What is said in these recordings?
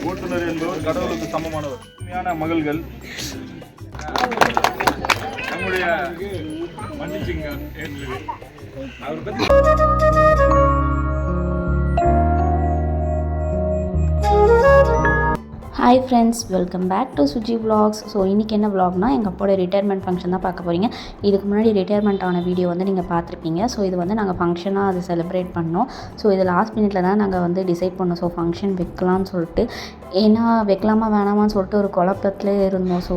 ஓட்டுநர் என்பவர் கடவுளுக்கு சமமானவர். உண்மையான மகள்கள் நம்முடைய மன்னிச்சுங்க அவர் பத்தி. Hi friends, welcome back to Suji vlogs. So இன்றைக்கி என்ன vlogனா எங்கள் அப்போட ரிட்டையர்மெண்ட் ஃபங்க்ஷன் தான் பார்க்க போகிறீங்க. இதுக்கு முன்னாடி ரிட்டையர்மெண்ட் ஆன வீடியோ வந்து நீங்கள் பார்த்துருப்பீங்க. ஸோ இது வந்து நாங்கள் ஃபங்க்ஷனாக அது செலிப்ரேட் பண்ணோம். ஸோ இது லாஸ்ட் மினிட்ல தான் நாங்கள் வந்து டிசைட் பண்ணோம். ஸோ ஃபங்க்ஷன் வைக்கலான்னு சொல்லிட்டு, ஏன்னா வைக்கலாமா வேணாமான்னு சொல்லிட்டு ஒரு குழப்பத்துலேயே இருந்தோம். ஸோ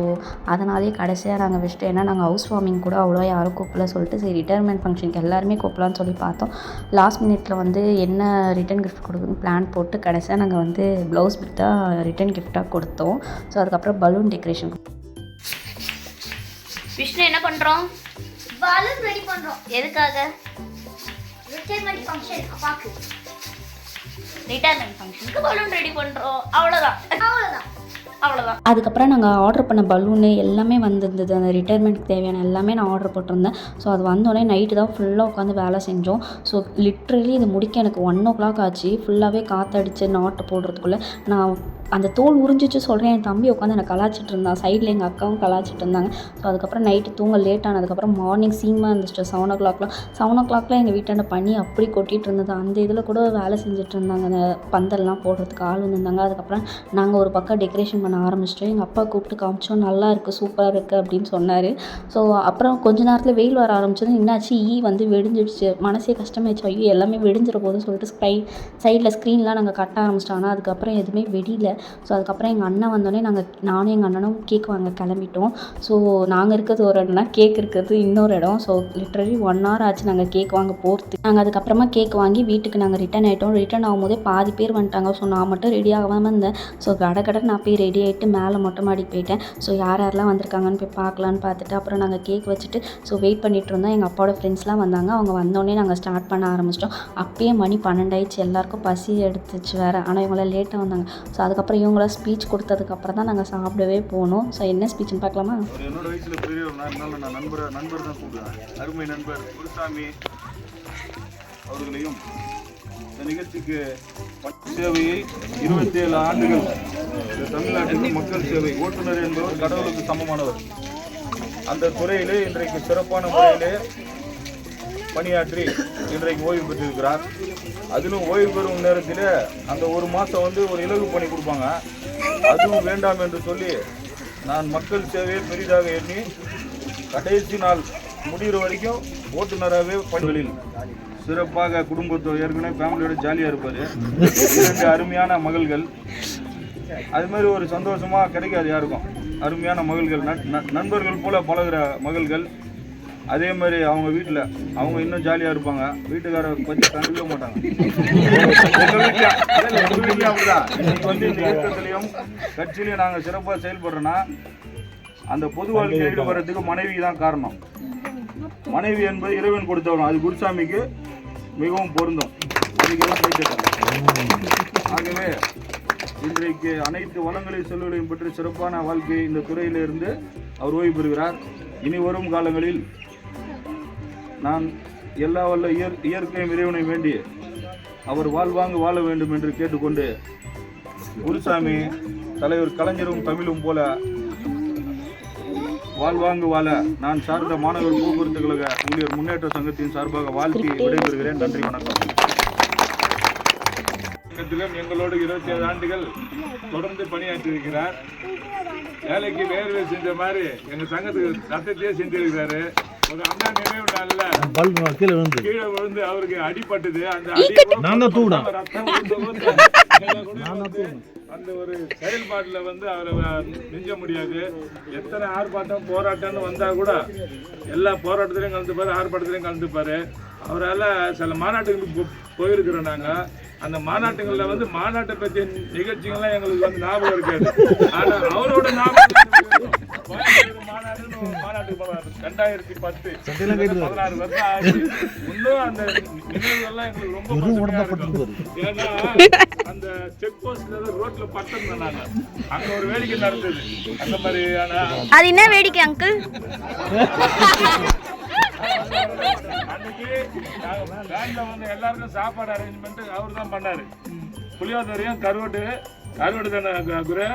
அதனாலே கடைசியாக நாங்கள் வச்சுட்டு, ஏன்னா நாங்கள் ஹவுஸ் வார்மிங் கூட அவ்வளோ யாரும் கூப்பிடல சொல்லிட்டு, சரி ரிட்டையர்மெண்ட் ஃபங்க்ஷனுக்கு எல்லாருமே கூப்பிடலான்னு சொல்லி பார்த்தோம். லாஸ்ட் மினிட்ல வந்து என்ன ரிட்டன் கிஃப்ட் கொடுக்குன்னு பிளான் போட்டு கடைசியாக நாங்கள் வந்து ப்ளவுஸ் பிட் தான் ரிட்டன் கிஃப்டாக கொடுத்தோம். ஸோ அதுக்கப்புறம் பலூன் டெக்கரேஷன். விஷ்ணு என்ன பண்றோம்? பலூன் ரெடி பண்றோம். எதுக்காக? ரிட்டையர்மெண்ட் ஃபங்க்ஷன் அப்பாக்கு. ரிட்டையர்மெண்ட் ஃபங்க்ஷனுக்கு பலூன் ரெடி பண்றோம். அவ்வளவுதான். அதுக்கப்புறம் நாங்கள் ஆர்டர் பண்ண பலூனு எல்லாமே வந்திருந்தது. அந்த ரிட்டையர்மெண்ட்டுக்கு தேவையான எல்லாமே நான் ஆர்டர் போட்டிருந்தேன். ஸோ அது வந்தோடனே நைட்டு தான் ஃபுல்லாக உட்காந்து வேலை செஞ்சோம். ஸோ லிட்ரலி இது முடிக்க எனக்கு 1 o'clock ஆச்சு. ஃபுல்லாகவே காற்றடிச்சு நாட்டு போடுறதுக்குள்ளே நான் அந்த தோல் உறிஞ்சிச்சு சொல்கிறேன். என் தம்பி உட்காந்து எனக்கு கலாச்சிட்டு இருந்தான். சைடில் எங்கள் அக்காவும் கலாச்சிட்டு இருந்தாங்க. ஸோ அதுக்கப்புறம் நைட்டு தூங்க லேட் ஆனதுக்கப்புறம் மார்னிங் சீமாக இருந்துச்சு. 7 o'clock எங்கள் வீட்டாண்ட பனி அப்படி கொட்டிகிட்டு இருந்தது. அந்த இதில் கூட வேலை செஞ்சுட்டு இருந்தாங்க. அந்த பந்தல்லாம் போடுறதுக்கு ஆள் வந்துருந்தாங்க. அதுக்கப்புறம் நாங்கள் ஒரு பக்கம் டெக்கரேஷன் பண்ண ஆரம்பிச்சிட்டோம். எங்கள் அப்பா கூப்பிட்டு காமிச்சோம், நல்லா இருக்குது, சூப்பராக இருக்குது அப்படின்னு சொன்னார். ஸோ அப்புறம் கொஞ்ச நேரத்தில் வெயில் வர ஆரம்பிச்சது. என்னாச்சு, வந்து வெடிஞ்சிடுச்சு. மனசே கஷ்டமாயிடுச்சு. ஐயோ எல்லாமே வெடிஞ்சிட போதுன்னு சொல்லிட்டு சைடில் ஸ்க்ரீன்லாம் நாங்கள் கட்ட ஆரம்பிச்சிட்டோம். ஆனால் அதுக்கப்புறம் எதுவுமே வெடியில. ஸோ அதுக்கப்புறம் எங்கள் அண்ணன் வந்தோடனே நானும் எங்கள் அண்ணனும் கேக் வாங்க கிளம்பிட்டோம். ஸோ நாங்கள் இருக்கிறது ஒரு இடம்னா கேக் இருக்கிறது இன்னொரு இடம். ஸோ லிட்ரலி 1 hour ஆச்சு நாங்கள் கேக் வாங்க போகிறது. நாங்கள் அதுக்கப்புறமா கேக் வாங்கி வீட்டுக்கு நாங்கள் ரிட்டன் ஆகிட்டோம். ரிட்டன் ஆகும்போதே பாதி பேர் வந்துட்டாங்க. ஸோ நான் மட்டும் ரெடி ஆகாமல் இருந்தேன். ஸோ கடை நான் போய் ரெடி ஆகிட்டு மேலே மொட்டை மாடிக்கு போயிட்டேன். ஸோ யாரெல்லாம் வந்திருக்காங்கன்னு போய் பார்க்கலான்னு பார்த்துட்டு அப்புறம் நாங்கள் கேக் வச்சுட்டு ஸோ வெயிட் பண்ணிட்டு இருந்தோம். எங்கள் அப்பாவோட ஃப்ரெண்ட்ஸ்லாம் வந்தாங்க. அவங்க வந்தோடனே நாங்கள் ஸ்டார்ட் பண்ண ஆரம்பிச்சிட்டோம். அப்பயே மணி 12 ஆயிடுச்சு. எல்லாருக்கும் பசி எடுத்துச்சு வேறு. ஆனால் இவங்களாம் லேட்டாக வந்தாங்க. ஸோ அதுக்கப்புறம் இவங்களாம் ஸ்பீச் கொடுத்ததுக்கப்புறம் தான் நாங்கள் சாப்பிடவே போனோம். ஸோ என்ன ஸ்பீச்னு பார்க்கலாமா? என்னோட வயசில் பெரியவர், நான் நண்பர் தான் கூப்பிடுவேன். அருமை நண்பர் குருசாமி அவர்களையும் இந்த நிகழ்ச்சிக்கு சேவையை 27 ஆண்டுகள் தமிழ்நாட்டில் மக்கள் சேவை ஓட்டுநர் என்பவர் கடவுளுக்கு சமமானவர். அந்த துறையிலே இன்றைக்கு சிறப்பான முறையிலே பணியாற்றி இன்றைக்கு ஓய்வு பெற்றிருக்கிறார். அதிலும் ஓய்வு பெறும் நேரத்தில் அந்த 1 மாதம் வந்து ஒரு இலகு பணி கொடுப்பாங்க. அதுவும் வேண்டாம் என்று சொல்லி நான் மக்கள் சேவையை பெரிதாக எண்ணி கடைசி நாள் முடிகிற வரைக்கும் ஓட்டுநராகவே பணிகளில் சிறப்பாக குடும்பத்தோடு ஏற்கனவே ஃபேமிலியோட ஜாலியாக இருப்பார். 2 அருமையான மகள்கள். அது மாதிரி ஒரு சந்தோஷமாக கிடைக்காது யாருக்கும். அருமையான மகள்கள், நண்பர்கள் போல பழகிற மகள்கள். அதே மாதிரி அவங்க வீட்டில் அவங்க இன்னும் ஜாலியாக இருப்பாங்க. வீட்டுக்காரை பற்றி கண்டுக்க மாட்டாங்க. எங்கள் வீட்லையும் அப்படிதான். இன்னைக்கு வந்து இந்த இயக்கத்திலையும் கட்சியிலையும் நாங்கள் சிறப்பாக செயல்படுறோன்னா அந்த பொது வாழ்க்கையில் ஈடுபடுறதுக்கு மனைவி தான் காரணம். மனைவி என்பது இறைவன் கொடுத்தவரும். அது குருசாமிக்கு மிகவும் பொருந்தும். அதுக்கெல்லாம் போயிட்டு. ஆகவே இன்றைக்கு அனைத்து வளங்களையும் செல்வங்களையும் பெற்று சிறப்பான வாழ்க்கையை இந்த துறையிலிருந்து அவர் ஓய்வு பெறுகிறார். இனி வரும் காலங்களில் நான் எல்லா வல்ல இயற்கையும் இறைவனை வேண்டி அவர் வாழ்வாங்கு வாழ வேண்டும் என்று கேட்டுக்கொண்டு, குருசாமி தலைவர் கலைஞரும் தமிழும் போல வாழ்வாங்கு வாழ நான் சார்ந்த மாணவர் போக்குவரத்து கழக ஊழியர் முன்னேற்ற சங்கத்தின் சார்பாக வாழ்த்தி விடைபெறுகிறேன். நன்றி, வணக்கம். எங்களோடு 27 ஆண்டுகள் தொடர்ந்து பணியாற்றியிருக்கிறார். வேலைக்கு வேர்வை செஞ்ச மாதிரி எங்க சங்கத்துக்கு ரத்தத்தையே செஞ்சிருக்கிறாரு. ஒரு அண்ணா நினைவு நாள்ல கீழே விழுந்து அவருக்கு அடிபட்டது. அந்த அந்த ஒரு செயல்பாட்டில் வந்து அவரை நெஞ்ச முடியாது. எத்தனை ஆர்ப்பாட்டம் போராட்டம்னு வந்தா கூட எல்லா போராட்டத்திலையும் கலந்துப்பாரு, ஆர்ப்பாட்டத்திலையும் கலந்துப்பாரு. அவரால் சில மாநாட்டுகளுக்கு போயிருக்கிறோம். நாங்கள் அந்த மாநாட்டுகளில் வந்து மாநாட்டை பற்றிய நிகழ்ச்சிகள்லாம் எங்களுக்கு வந்து ஞாபகம் இருக்காது. ஆனால் அவரோட ஞாபகம் மாநாட்டுக்கு 2010 16 வருஷம் ஆச்சு. இன்னும் அந்த நிகழ்வுகள்லாம் எங்களுக்கு ரொம்ப. ஏன்னா அந்த செக் போஸ்ட்ல ரோட்ல பட்டம் நாங்க அங்க ஒரு வேடிக்கை நடந்தது. அந்த மாதிரியான அது என்ன வேடிக்கை அங்கிள்? அந்த அன்னைக்கு பேண்ட்ல வந்து எல்லாருக்கும் சாப்பாடு அரேஞ்ச்மெண்ட் அவர் தான் பண்ணாரு. புளியோதரையும் கருவாட்டு தானே குரு,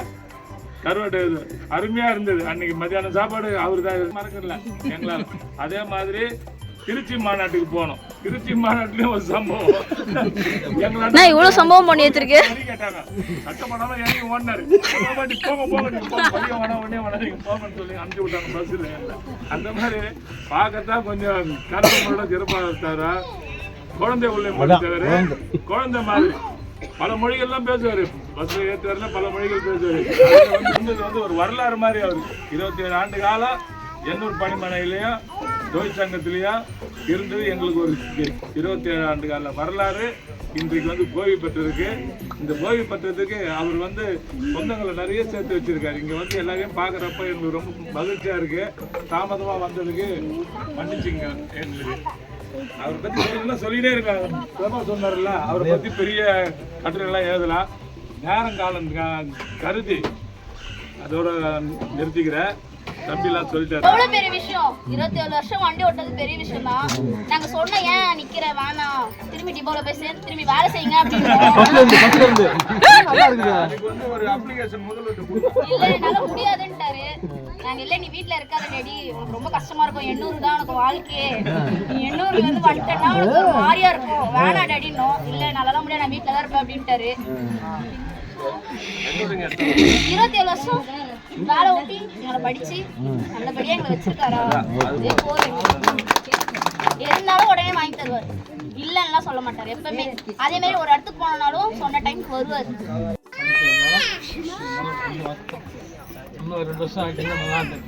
கருவாட்டு இது அருமையா இருந்தது. அன்னைக்கு மத்தியானம் சாப்பாடு அவரு தான் மறக்கல எங்களால். அதே மாதிரி திருச்சி மாநாட்டுக்கு போனோம். திருச்சி மாநாட்டுலயும் ஒரு சம்பவம். நான் இவ்வளவு சம்பவம் பண்ணி வச்சிருக்கேன். கேட்டாங்க கஷ்டப்படாம இறங்கி ஓடினாரு. போங்க நீங்க போங்கன்னு சொல்லி அனுப்பிச்சு விட்டாங்க பஸ்ல. அந்த மாதிரி பார்க்கத்தான் கொஞ்சம் கருத்தோட சிறப்பாக இருந்தாரா. குழந்தை உள்ள முடிச்சவரு, குழந்தை மாதிரி பல மொழிகள்லாம் பேசுவாரு. பஸ்ல ஏற்றுவாருன்னா பல மொழிகள் பேசுவாரு. வந்து ஒரு வரலாறு மாதிரி அவரு 27 ஆண்டு காலம் எண்ணூர் பணிமனையிலையும் தொழிற்சங்கத்திலையும் இருந்தது. எங்களுக்கு ஒரு 27 ஆண்டு கால வரலாறு இன்றைக்கு வந்து ஓய்வு பெற்றிருக்கு. இந்த ஓய்வு பெற்றதுக்கு அவர் வந்து சொந்தங்களை நிறைய சேர்த்து வச்சிருக்காரு. இங்க வந்து எல்லாரையும் பாக்குறப்ப எங்களுக்கு ரொம்ப மகிழ்ச்சியா இருக்கு. தாமதமா வந்ததுக்கு மன்னிச்சுங்க. எங்களுக்கு அவரை பத்தி சொல்லிட்டே இருக்காங்க. சொன்னார்ல, அவரை பத்தி பெரிய கட்டுரைகள்லாம் எழுதலாம். நேரம் காலம் கருதி அதோட நிறுத்திக்கிறேன். தம்பிலாம் சொல்லிட்டாரு. எவ்வளவு பெரிய விஷயம், 27 வருஷம் வண்டி ஓட்டது பெரிய விஷயம் தான். நாங்க சொன்ன ஏன் நிக்கிற வேணாம், திரும்பி டிப்போல போய் சேர்ந்து திரும்பி வேலை செய்யுங்க அப்படின்னு. ஒரு அப்ளிகேஷன் முதல்ல இல்ல என்னால முடியாதுன்ட்டாரு. நாங்க இல்ல நீ வீட்டுல இருக்காத டேடி, உனக்கு ரொம்ப கஷ்டமா இருக்கும், 800 தான் உனக்கு வாழ்க்கையே, நீ 800 வந்து வந்துட்டேன்னா உனக்கு ஒரு மாதிரியா இருக்கும், வேணா டேடினோ. இல்ல நல்லா முடியாது, நான் வீட்டுல தான் இருப்பேன் அப்படின்ட்டாரு. 27 வருஷம் வேலை ஓட்டி எங்களை படிச்சு நல்லபடியா எங்களை வச்சிருக்காரா, அதே போதும். இருந்தாலும் உடனே வாங்கி தருவார், இல்லன்னா சொல்ல மாட்டாரு எப்பவுமே. அதே மாதிரி ஒரு இடத்துக்கு போனாலும் சொன்ன டைமுக்கு வருவார். இன்னும் 2 வருஷம் ஆகிட்டீங்கன்னா நல்லா இருக்கும்.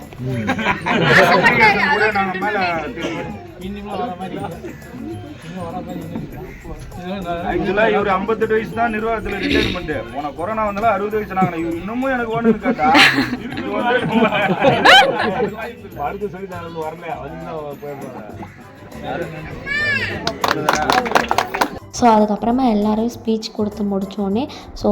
ஆக்சுவலா இவர் 58 வயசு தான் நிர்வாகத்துல ரிட்டையர்மெண்ட். போன கொரோனா வந்தாலும் 60 வயசு நாங்க. இவர் இன்னமும் எனக்கு ஒண்ணு இருக்காட்டா அடுத்து சொல்லி நான் வரல ஸோ அதுக்கப்புறமா எல்லோரும் ஸ்பீச் கொடுத்து முடித்தோடனே ஸோ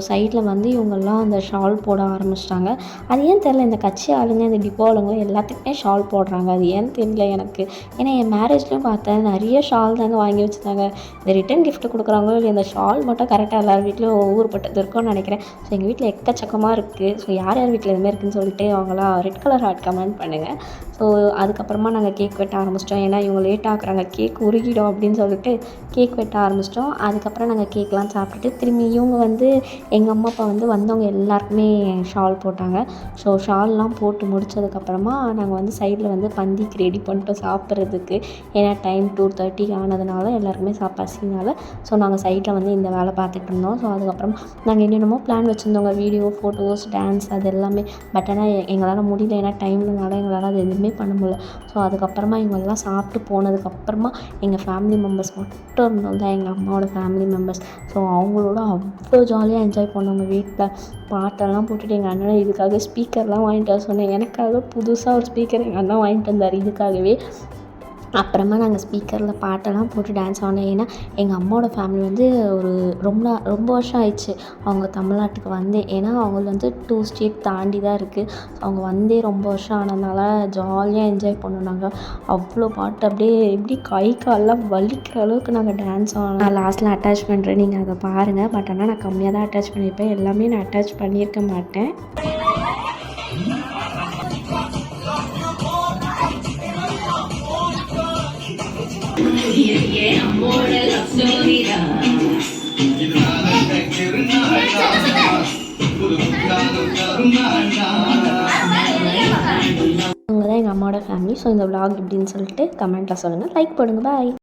சைடில் வந்து இவங்கெல்லாம் அந்த ஷால் போட ஆரம்பிச்சிட்டாங்க. அது ஏன் தெரில, இந்த கட்சி ஆளுங்க இந்த டிப்போ ஆளுங்க எல்லாத்துக்குமே ஷால் போடுறாங்க. அது ஏன்னு தெரியல எனக்கு. ஏன்னா என் மேரேஜ்லேயும் பார்த்தேன் நிறைய ஷால் தாங்க வாங்கி வச்சுருந்தாங்க. இந்த ரிட்டன் கிஃப்ட் கொடுக்குறாங்களோ இல்லை, இந்த ஷால் மட்டும் கரெக்டாக எல்லார் வீட்லேயும் ஊர்பட்டது இருக்கும்னு நினைக்கிறேன். ஸோ எங்கள் வீட்டில் எக்கச்சக்கமாக இருக்குது. ஸோ யார் யார் வீட்டில் எதுவுமே இருக்குதுன்னு சொல்லிட்டு அவங்களாம் ரெட் கலர் ஹார்ட் கமெண்ட் பண்ணுங்கள். ஸோ அதுக்கப்புறமா நாங்கள் கேக் வெட்ட ஆரம்பிச்சிட்டோம். ஏன்னா இவங்க லேட் ஆக்குறாங்க, கேக் உருகிடும் அப்படின்னு சொல்லிட்டு கேக் வெட்ட ஆரம்பிச்சிட்டோம். அதுக்கப்புறம் நாங்கள் கேக்லாம் சாப்பிட்டுட்டு திரும்பி இவங்க வந்து எங்கள் அம்மா அப்பா வந்து வந்தவங்க எல்லாருக்குமே ஷால் போட்டாங்க. ஸோ ஷால்லாம் போட்டு முடித்ததுக்கப்புறமா நாங்கள் வந்து சைடில் வந்து பந்திக்கு ரெடி பண்ணிட்டோம் சாப்பிட்றதுக்கு. ஏன்னா டைம் 2:30 ஆனதுனால எல்லாருக்குமே பசினால ஸோ நாங்கள் சைடில் வந்து இந்த வேலை பார்த்துட்டு இருந்தோம். ஸோ அதுக்கப்புறம் நாங்கள் என்னென்னமோ பிளான் வச்சுருந்தோங்க, வீடியோ, ஃபோட்டோஸ், டான்ஸ் அது எல்லாமே. பட் ஆனால் எங்களால் முடியல, ஏன்னா டைம்னால எங்களால் அது எதுவுமே பண்ண முடியல. ஸோ அதுக்கப்புறமா இவங்கெல்லாம் சாப்பிட்டு போனதுக்கப்புறமா எங்கள் ஃபேமிலி மெம்பர்ஸ் மட்டும் இருந்தோம் தான், எங்கள் அம்மாவோட ஃபேமிலி மெம்பர்ஸ். ஸோ அவங்களோட அவ்வளோ ஜாலியாக என்ஜாய் பண்ணோங்க. வீட்டில் பாட்டெல்லாம் போட்டுட்டு எங்கள் அண்ணனை இதுக்காக ஸ்பீக்கர்லாம் வாங்கிட்டு வர சொன்னேன். எனக்காக புதுசாக ஒரு ஸ்பீக்கர் எங்கள் அண்ணன் வாங்கிட்டு வந்தார் இதுக்காகவே. அப்புறமா நாங்கள் ஸ்பீக்கரில் பாட்டெல்லாம் போட்டு டான்ஸ் ஆனோம். ஏன்னா எங்கள் அம்மாவோட ஃபேமிலி வந்து ஒரு ரொம்ப வருஷம் ஆயிடுச்சு அவங்க தமிழ்நாட்டுக்கு வந்து. ஏன்னா அவங்க வந்து 2 ஸ்டேட் தாண்டி தான் இருக்குது. அவங்க வந்தே ரொம்ப வருஷம் ஆனதுனால ஜாலியாக என்ஜாய் பண்ணோம். நாங்கள் அவ்வளோ பாட்டு அப்படியே எப்படி கை காலெலாம் வலிக்கிற அளவுக்கு நாங்கள் டான்ஸ் ஆனோம். நான் லாஸ்ட்டில் அட்டாச் பண்ணுறேன், நீங்கள் அதை பாருங்கள். பட் ஆனால் நான் கம்மியாக தான் அட்டாச் பண்ணியிருப்பேன், எல்லாமே நான் அட்டாச் பண்ணியிருக்க மாட்டேன். அவங்க தான் எங்கள் அம்மாவோட ஃபேமிலி. ஸோ இந்த vlog எப்படின்னு சொல்லிட்டு கமெண்ட்டில் சொல்லுங்கள், லைக் பண்ணுங்கள், பாய்.